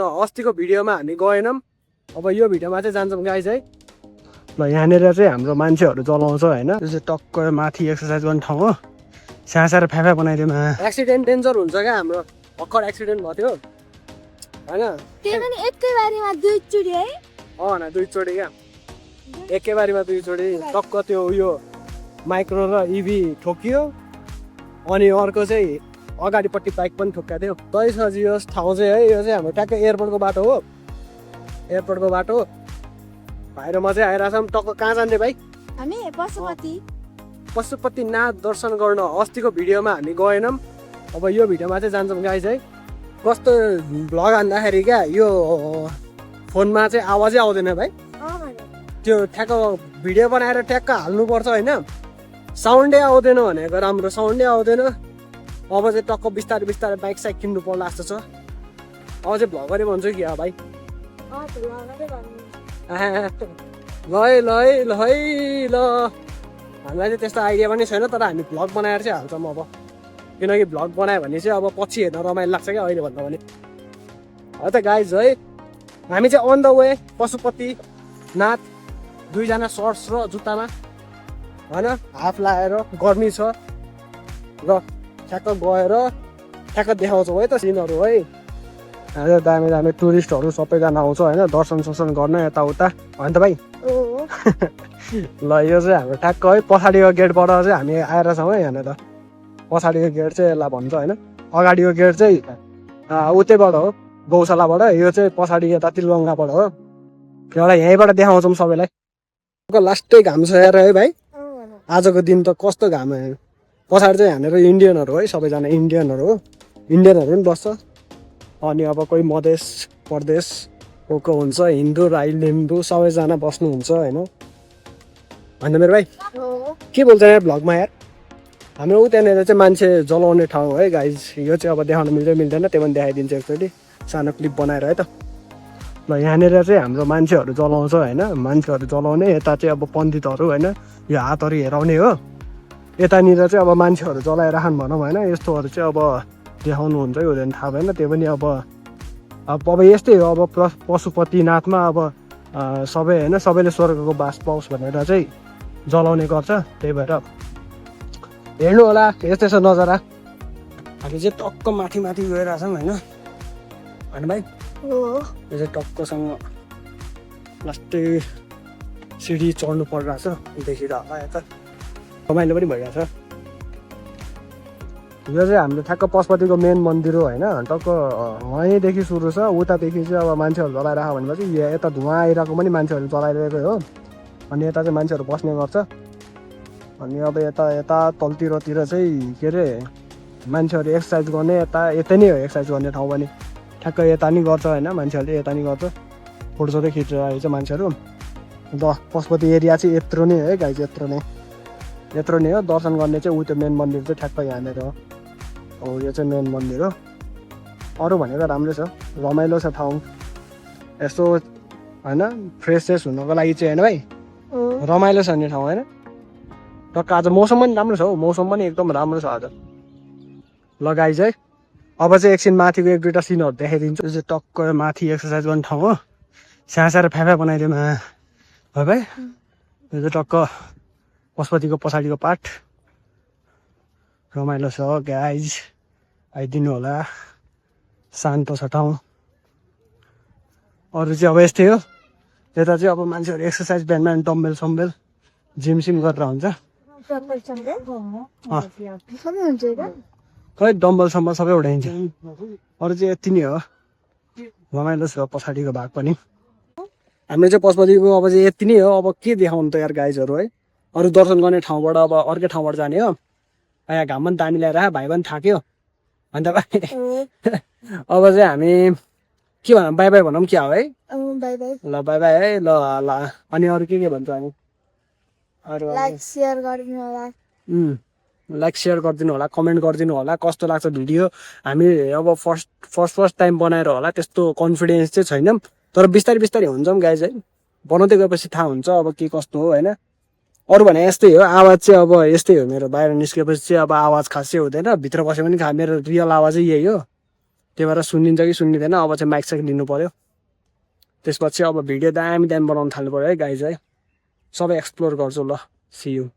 अस्तिको भिडियोमा हामी गएनौँ। अब यो भिडियोमा चाहिँ जान्छौँ गाइज है। ल यहाँनिर चाहिँ हाम्रो मान्छेहरू चलाउँछ होइन, यो चाहिँ टक्क माथि एक्सर्साइज गर्ने ठाउँ हो। साँसाएर फ्याफा बनाइदिउँ। एक्सिडेन्ट डेन्जर हुन्छ क्या, हाम्रो भर्खर एक्सिडेन्ट भएको थियो होइन। एकैबारीमा दुईचोटि है? न दुईचोटि क्या, एकैबारीमा दुईचोटि टक्क त्यो उयो माइक्रो र इभी ठोकियो। अनि अर्को चाहिँ अगाडिपट्टि बाइक पनि ठोक्का थियो। दही सजियोस् ठाउँ चाहिँ है, यो चाहिँ हाम्रो ट्याक्कै एयरपोर्टको बाटो हो। एयरपोर्टको बाटो भाइ र म चाहिँ आइरहेको छौँ। टक्क कहाँ जाने भाइ? हामी पशुपतिनाथ दर्शन गर्न अस्तिको भिडियोमा हामी गएनौँ। अब यो भिडियोमा चाहिँ जान्छौँ गाइज है। कस्तो भ्लग हान्दाखेरि क्या यो फोनमा चाहिँ आवाजै आउँदैन भाइ। त्यो ठ्याक्क भिडियो बनाएर ट्याक्क हाल्नुपर्छ होइन, साउन्डै आउँदैन भनेको राम्रो, साउन्डै आउँदैन। अब चाहिँ टक्क बिस्तारै बिस्तारै बाइक साइक किन्नु पर्ला जस्तो छ। अब चाहिँ भ्लगरै भन्छु कि भाइ। ल ल हामीलाई चाहिँ त्यस्तो आइडिया पनि छैन, तर हामी भ्लग बनाएर चाहिँ हाल्छौँ अब। किनकि भ्लग बनायो भने चाहिँ अब पछि हेर्न रमाइलो लाग्छ क्या अहिले भन्दा पनि। हो त गाइज है, हामी चाहिँ अन द वे पशुपतिनाथ। दुईजना सर्ट्स र जुत्तामा होइन, हाफ लाएर गर्मी छ र ठ्याक्क गएर ठ्याक्क देखाउँछौँ है त सिनहरू है। अहिले दामी दामी टुरिस्टहरू सबैजना आउँछ होइन, दर्शन सर्शन गर्न यताउता होइन त भाइ। ल यो चाहिँ हाम्रो ठ्याक्क है पछाडिको गेटबाट चाहिँ हामी आएर छौँ है यहाँनिर। पछाडिको गेट चाहिँ यसलाई भन्छ होइन, अगाडिको गेट चाहिँ उतैबाट हो गौशालाबाट, यो चाहिँ पछाडि यता तिलगङ्गाबाट हो। एउटा यहीँबाट देखाउँछौँ सबैलाई। लास्टै घाम छ यार है भाइ, आजको दिन त कस्तो घाम है। पछाडि चाहिँ यहाँनिर इन्डियनहरू है, सबैजना इन्डियनहरू हो। इन्डियनहरू पनि बस्छ। अनि अब कोही मधेस प्रदेश को हुन्छ, हिन्दू राई लिम्बू सबैजना बस्नुहुन्छ होइन। होइन मेरो भाइ के बोल्छ यार भ्लगमा यार। हाम्रो त्यहाँनिर चाहिँ मान्छे जलाउने ठाउँ है गाइज। यो चाहिँ अब देखाउनु मिल्दैन, त्यो पनि देखाइदिन्छु एकचोटि सानो क्लिप बनाएर है त। ल यहाँनिर चाहिँ हाम्रो मान्छेहरू जलाउँछ होइन, मान्छेहरू जलाउने। यता चाहिँ अब पण्डितहरू होइन, यो हातहरू हेराउने हो। यतानिर चाहिँ अब मान्छेहरू जलाइराखन् भनौँ होइन। यस्तोहरू चाहिँ अब देखाउनुहुन्छ कि हुँदैन थाहा भएन, त्यो पनि अब यस्तै हो। अब पशुपतिनाथमा अब सबै होइन, सबैले स्वर्गको बास पाओस् भनेर चाहिँ जलाउने गर्छ। त्यही भएर हेर्नु होला, यस्तै छ नजारा। हामी चाहिँ टक्क माथि माथि गइरहेछौँ होइन। होइन भाइ यो चाहिँ टक्कसँग लास्टै सिडी चढ्नु परिरहेछ, देखिरहेको होला यता। रमाइलो पनि भइरहेछ। यो चाहिँ हाम्रो ठ्याक्क पशुपतिको मेन मन्दिर हो होइन। टक्क वहीँदेखि सुरु छ, उतादेखि चाहिँ अब मान्छेहरू जलाइरहेको भनेपछि यता धुवा आइरहेको पनि मान्छेहरू जलाइरहेकै हो। अनि यता चाहिँ मान्छेहरू बस्ने गर्छ। अनि अब यता तलतिरतिर चाहिँ के अरे मान्छेहरू एक्सर्साइज गर्ने, यता नै हो एक्सर्साइज गर्ने ठाउँ पनि। ठ्याक्क यता नि गर्छ होइन, मान्छेहरूले यता नि गर्छ। फोटोसोटो खिचिरहेको छ मान्छेहरू। अन्त पशुपति एरिया चाहिँ यत्रो नै है गाइज, यत्रो नै हो। दर्शन गर्ने चाहिँ ऊ त्यो मेन मन्दिर चाहिँ ठ्याक्क यहाँनिर हो। यो चाहिँ मेन मन्दिर हो। अरू भनेको राम्रै छ, रमाइलो छ ठाउँ। यस्तो होइन फ्रेस हुनको लागि चाहिँ होइन भाइ, रमाइलो छ नि ठाउँ होइन। टक्क आज मौसम पनि राम्रो छ हौ, मौसम पनि एकदम राम्रो छ आज। ल गाइज है, अब चाहिँ एकछिन माथिको एक दुईवटा सिनहरू देखाइदिन्छु। यो चाहिँ टक्क माथि एक्सर्साइज गर्ने ठाउँ हो। साँसाएर फ्याफा बनाइदिउँ है भाइ। यो चाहिँ टक्क पशुपतिको पछाडिको पार्ट। रमाइलो छ गाइज, आइदिनु होला। शान्त छ ठाउँ। अरू चाहिँ अब यस्तै हो। यता चाहिँ अब मान्छेहरू एक्सर्साइज बिहान डम्बेल सम्बेल जिम सिम गरेर हुन्छ। खै डम्बल सम्बल सबै उठाइन्छ। अरू चाहिँ यति नै हो, रमाइलो छ पछाडिको भाग पनि। हाम्रो चाहिँ पशुपतिको अब चाहिँ यति नै हो। अब के देखाउनु त यार गाइजहरू है। अरू दर्शन गर्ने ठाउँबाट अब अर्कै ठाउँबाट जाने हो। यहाँ घाम पनि दामी ल्याएर भाइ पनि थाक्यो अन्त भाइ। अब चाहिँ हामी के भनौँ, बाई बाई भनौँ क्या हो है। ल बाई बाई है। ल अनि अरू के भन्छ हामी? लाइक सेयर गरिदिनु होला, कमेन्ट गरिदिनु होला कस्तो लाग्छ भिडियो। हामी अब फर्स्ट टाइम बनाएर होला, त्यस्तो कन्फिडेन्स चाहिँ छैनौँ, तर बिस्तारै बिस्तारै हुन्छौँ गाइज है। बनाउँदै गएपछि थाहा हुन्छ अब के कस्तो हो होइन। अरू भने यस्तै हो, आवाज चाहिँ अब यस्तै हो मेरो। बाहिर निस्केपछि चाहिँ अब आवाज खासै हुँदैन, भित्र बस्यो भने मेरो रियल आवाजै यही हो। त्यही भएर सुनिन्छ कि सुनिँदैन अब चाहिँ माइक साइक लिनु पऱ्यो त्यसपछि अब भिडियो दामी दामी बनाउनु थाल्नु पऱ्यो है गाइज है सबै एक्सप्लोर गर्छु ल सी यू